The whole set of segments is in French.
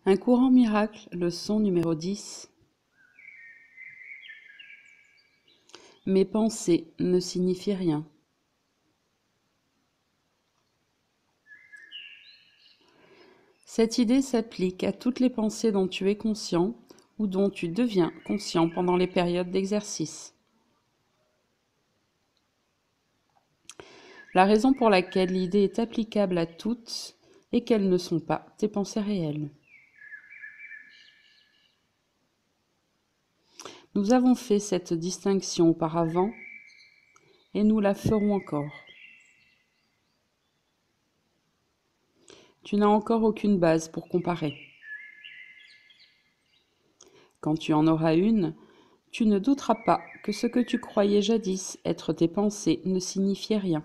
Un courant miracle, leçon numéro 10. Mes pensées ne signifient rien. Cette idée s'applique à toutes les pensées dont tu es conscient ou dont tu deviens conscient pendant les périodes d'exercice. La raison pour laquelle l'idée est applicable à toutes est qu'elles ne sont pas tes pensées réelles. Nous avons fait cette distinction auparavant et nous la ferons encore. Tu n'as encore aucune base pour comparer. Quand tu en auras une, tu ne douteras pas que ce que tu croyais jadis être tes pensées ne signifiait rien.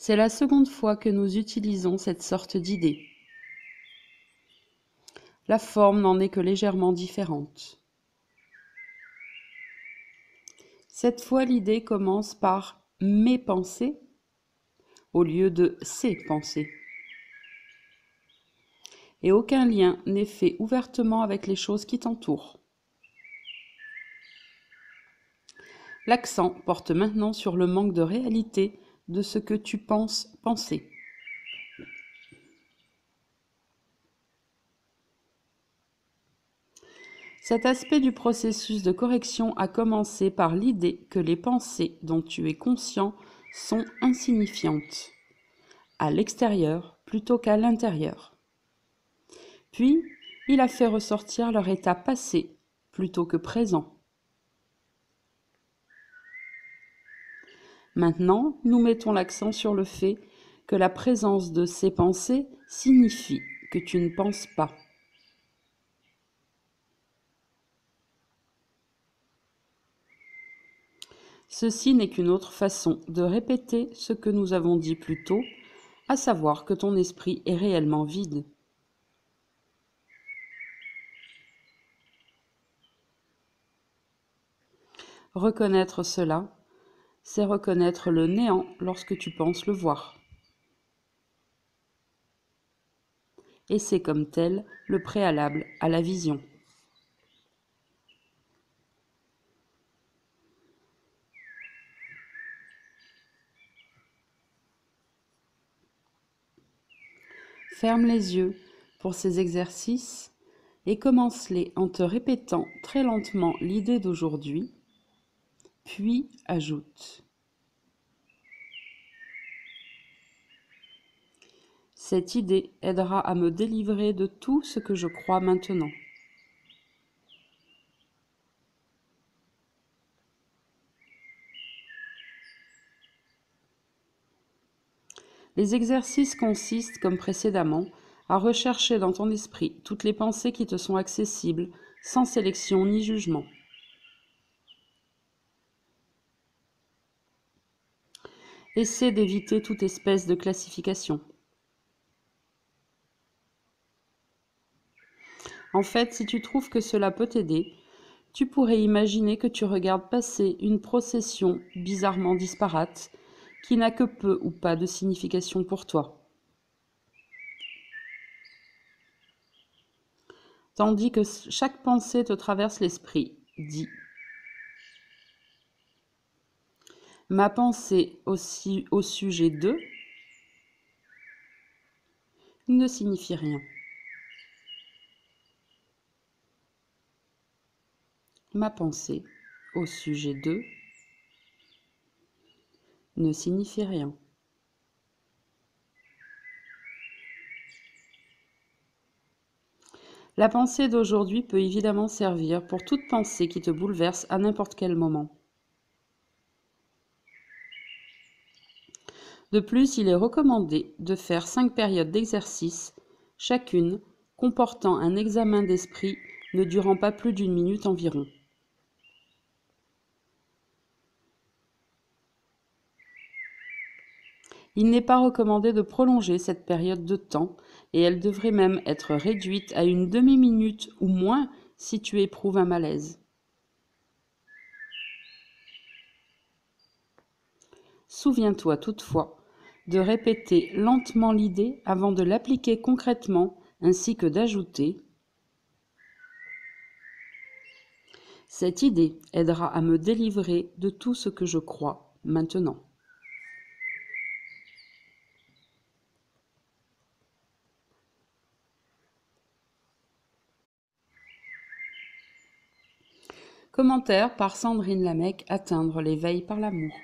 C'est la seconde fois que nous utilisons cette sorte d'idée. La forme n'en est que légèrement différente. Cette fois, l'idée commence par « mes pensées » au lieu de « ces pensées ». Et aucun lien n'est fait ouvertement avec les choses qui t'entourent. L'accent porte maintenant sur le manque de réalité de ce que tu penses penser. Cet aspect du processus de correction a commencé par l'idée que les pensées dont tu es conscient sont insignifiantes, à l'extérieur plutôt qu'à l'intérieur. Puis, il a fait ressortir leur état passé plutôt que présent. Maintenant, nous mettons l'accent sur le fait que la présence de ces pensées signifie que tu ne penses pas. Ceci n'est qu'une autre façon de répéter ce que nous avons dit plus tôt, à savoir que ton esprit est réellement vide. Reconnaître cela, c'est reconnaître le néant lorsque tu penses le voir. Et c'est comme tel le préalable à la vision. Ferme les yeux pour ces exercices et commence-les en te répétant très lentement l'idée d'aujourd'hui, puis ajoute. Cette idée aidera à me délivrer de tout ce que je crois maintenant. Les exercices consistent, comme précédemment, à rechercher dans ton esprit toutes les pensées qui te sont accessibles, sans sélection ni jugement. Essaie d'éviter toute espèce de classification. En fait, si tu trouves que cela peut t'aider, tu pourrais imaginer que tu regardes passer une procession bizarrement disparate qui n'a que peu ou pas de signification pour toi. Tandis que chaque pensée te traverse l'esprit, dis « Ma pensée aussi au sujet de ne signifie rien. Ma pensée au sujet de ne signifie rien. » La pensée d'aujourd'hui peut évidemment servir pour toute pensée qui te bouleverse à n'importe quel moment. De plus, il est recommandé de faire 5 périodes d'exercice, chacune comportant un examen d'esprit ne durant pas plus d'1 minute environ. Il n'est pas recommandé de prolonger cette période de temps et elle devrait même être réduite à une demi-minute ou moins si tu éprouves un malaise. Souviens-toi toutefois de répéter lentement l'idée avant de l'appliquer concrètement, ainsi que d'ajouter « Cette idée aidera à me délivrer de tout ce que je crois maintenant. » Commentaire par Sandrine Lamec, Atteindre l'éveil par l'amour.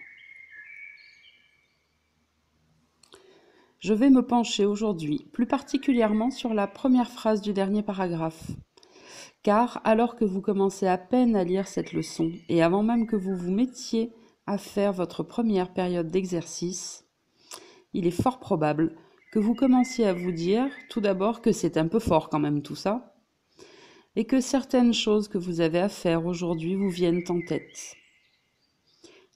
Je vais me pencher aujourd'hui plus particulièrement sur la première phrase du dernier paragraphe. Car alors que vous commencez à peine à lire cette leçon et avant même que vous vous mettiez à faire votre première période d'exercice, il est fort probable que vous commenciez à vous dire tout d'abord que c'est un peu fort quand même tout ça, et que certaines choses que vous avez à faire aujourd'hui vous viennent en tête.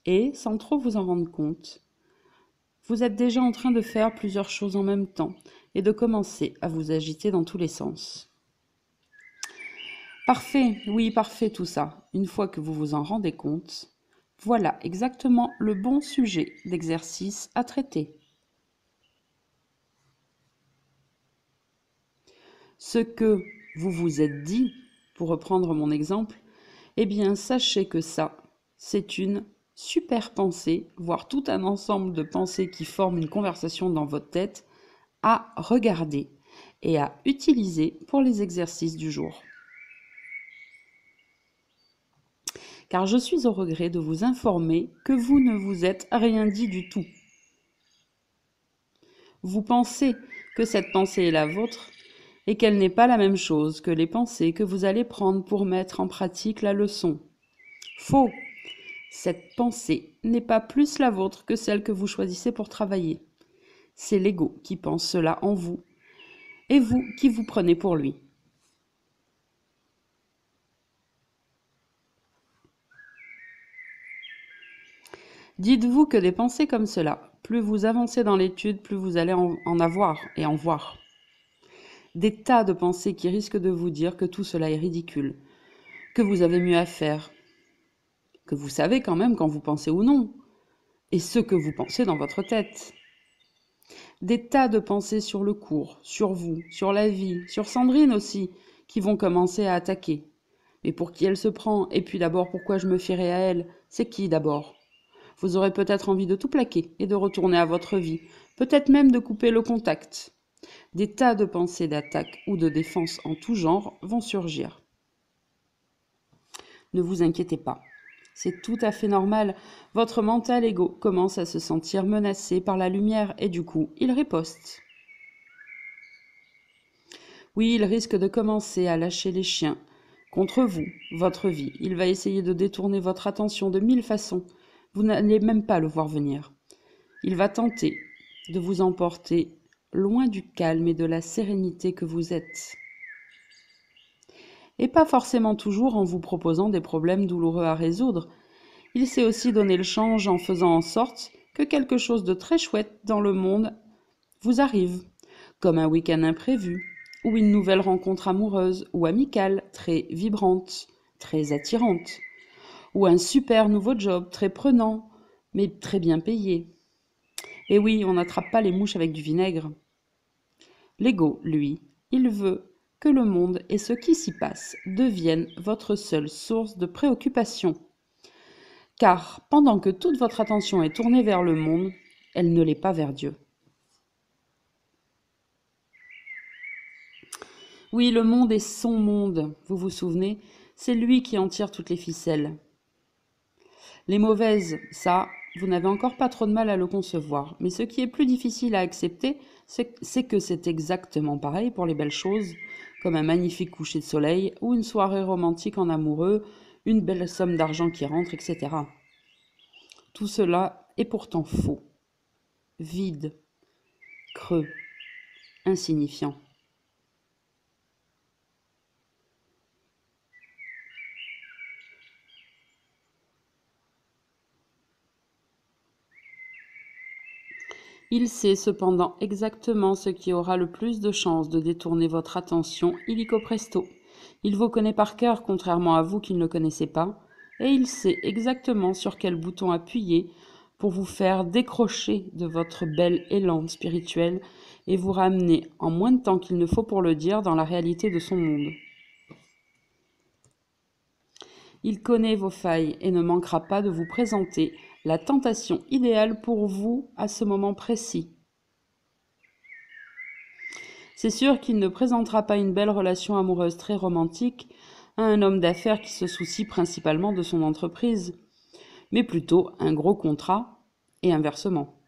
Et, sans trop vous en rendre compte, vous êtes déjà en train de faire plusieurs choses en même temps et de commencer à vous agiter dans tous les sens. Parfait, oui, parfait tout ça. Une fois que vous vous en rendez compte, voilà exactement le bon sujet d'exercice à traiter. Ce que vous vous êtes dit, pour reprendre mon exemple, eh bien sachez que ça, c'est une super pensée, voire tout un ensemble de pensées qui forment une conversation dans votre tête, à regarder et à utiliser pour les exercices du jour. Car je suis au regret de vous informer que vous ne vous êtes rien dit du tout. Vous pensez que cette pensée est la vôtre et qu'elle n'est pas la même chose que les pensées que vous allez prendre pour mettre en pratique la leçon. Faux! Cette pensée n'est pas plus la vôtre que celle que vous choisissez pour travailler. C'est l'ego qui pense cela en vous, et vous qui vous prenez pour lui. Dites-vous que des pensées comme cela, plus vous avancez dans l'étude, plus vous allez en avoir et en voir. Des tas de pensées qui risquent de vous dire que tout cela est ridicule, que vous avez mieux à faire, que vous savez quand même quand vous pensez ou non, et ce que vous pensez dans votre tête. Des tas de pensées sur le cours, sur vous, sur la vie, sur Sandrine aussi, qui vont commencer à attaquer. Mais pour qui elle se prend? Et puis d'abord, pourquoi je me fierai à elle? C'est qui d'abord? Vous aurez peut-être envie de tout plaquer et de retourner à votre vie, peut-être même de couper le contact. Des tas de pensées d'attaque ou de défense en tout genre vont surgir. Ne vous inquiétez pas. C'est tout à fait normal, votre mental ego commence à se sentir menacé par la lumière et du coup, il riposte. Oui, il risque de commencer à lâcher les chiens contre vous, votre vie. Il va essayer de détourner votre attention de 1000 façons. Vous n'allez même pas le voir venir. Il va tenter de vous emporter loin du calme et de la sérénité que vous êtes. Et pas forcément toujours en vous proposant des problèmes douloureux à résoudre. Il sait aussi donner le change en faisant en sorte que quelque chose de très chouette dans le monde vous arrive, comme un week-end imprévu, ou une nouvelle rencontre amoureuse ou amicale très vibrante, très attirante, ou un super nouveau job très prenant, mais très bien payé. Et oui, on n'attrape pas les mouches avec du vinaigre. L'ego, lui, il veut que le monde et ce qui s'y passe deviennent votre seule source de préoccupation. Car pendant que toute votre attention est tournée vers le monde, elle ne l'est pas vers Dieu. Oui, le monde est son monde, vous vous souvenez, c'est lui qui en tire toutes les ficelles. Les mauvaises, ça, vous n'avez encore pas trop de mal à le concevoir, mais ce qui est plus difficile à accepter, c'est que c'est exactement pareil pour les belles choses, comme un magnifique coucher de soleil ou une soirée romantique en amoureux, une belle somme d'argent qui rentre, etc. Tout cela est pourtant faux, vide, creux, insignifiant. Il sait cependant exactement ce qui aura le plus de chances de détourner votre attention illico presto. Il vous connaît par cœur, contrairement à vous qui ne le connaissez pas, et il sait exactement sur quel bouton appuyer pour vous faire décrocher de votre bel élan spirituel et vous ramener en moins de temps qu'il ne faut pour le dire dans la réalité de son monde. Il connaît vos failles et ne manquera pas de vous présenter la tentation idéale pour vous à ce moment précis. C'est sûr qu'il ne présentera pas une belle relation amoureuse très romantique à un homme d'affaires qui se soucie principalement de son entreprise, mais plutôt un gros contrat et inversement.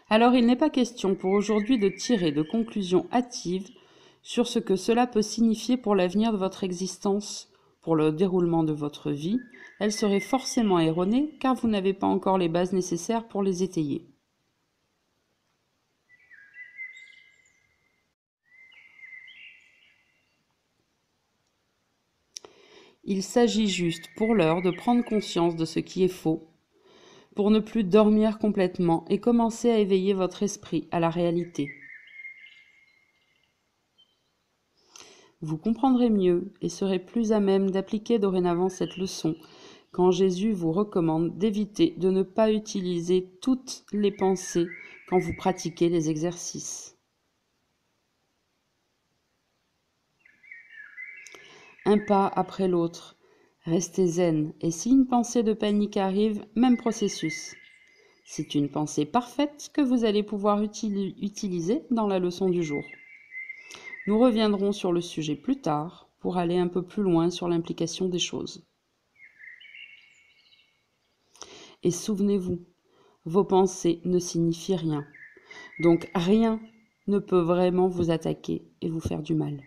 Alors il n'est pas question pour aujourd'hui de tirer de conclusions hâtives sur ce que cela peut signifier pour l'avenir de votre existence, pour le déroulement de votre vie. Elle serait forcément erronée car vous n'avez pas encore les bases nécessaires pour les étayer. Il s'agit juste pour l'heure de prendre conscience de ce qui est faux, pour ne plus dormir complètement et commencer à éveiller votre esprit à la réalité. Vous comprendrez mieux et serez plus à même d'appliquer dorénavant cette leçon quand Jésus vous recommande d'éviter de ne pas utiliser toutes les pensées quand vous pratiquez les exercices. Un pas après l'autre, restez zen et si une pensée de panique arrive, même processus. C'est une pensée parfaite que vous allez pouvoir utiliser dans la leçon du jour. Nous reviendrons sur le sujet plus tard pour aller un peu plus loin sur l'implication des choses. Et souvenez-vous, vos pensées ne signifient rien. Donc rien ne peut vraiment vous attaquer et vous faire du mal.